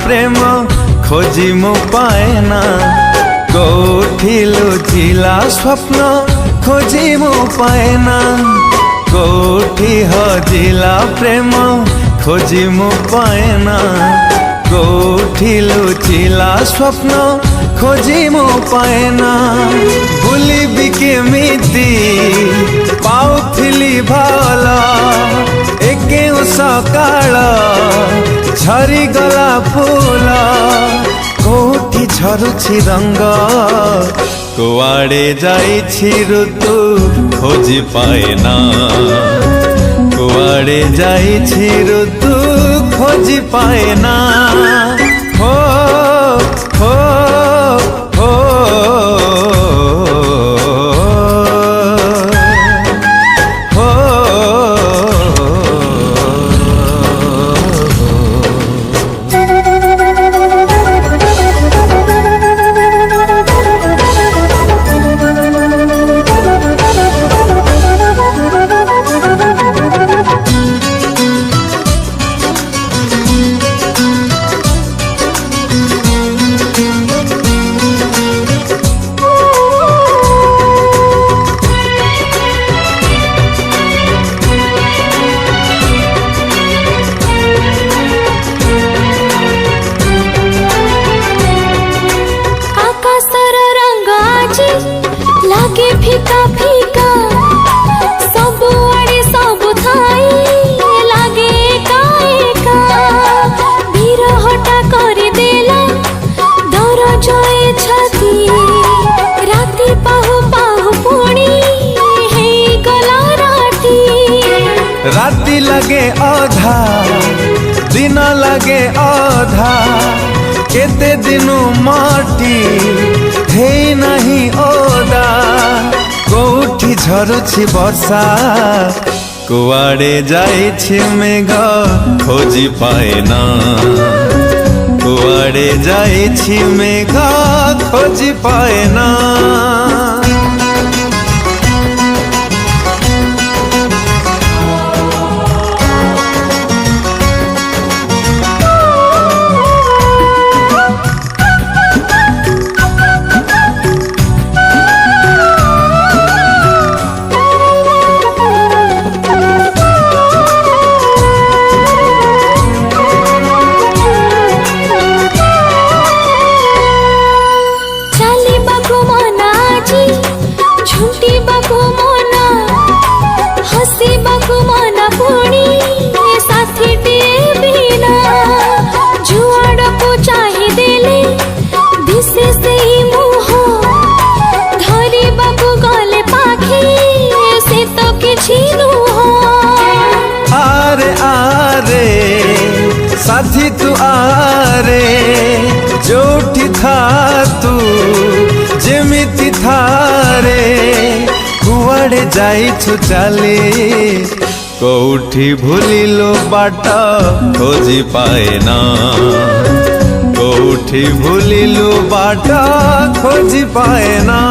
प्रेम खोजी मु पाएना, कोठी लुचिला स्वप्न खोजी मु पाएना, कोठी हजिला प्रेम खोजी मु पाएना, कोठी लुचिला स्वप्न खोजी मु पाएना। भूलिबि केमिति पाउथिली भल एके सकाळ झरी गला फूल, कोठी झरुछि रंग कुआड़े जाइछि ऋतु खोजी पाएना, कुआड़े जाइछि ऋतु खोजी पाएना। हो हो हो लागे फीका फीका सबु आड़े सबु थाई लागे एका एका, बिरहटा करि देला दर जए छाती, राति पाहु पाहु पुणी हे गला राती। राति लगे आधा दिन लगे आधा, केते दिनु माटी हे नहीं ओदा, कोठी झरुछि वर्षा कुआड़े जाइछि मेघ खोजी पाएना, कुआड़े जाइछि मेघ खोजी पाएना। आरे आरे साथी तू आरे, जोठी था तू जेमिति थारे, कुआड़े जाइछु चाली कोठी भूलिलो बाट खोजी पाएना, कोठी भूलिलो बाट खोजी पाएना।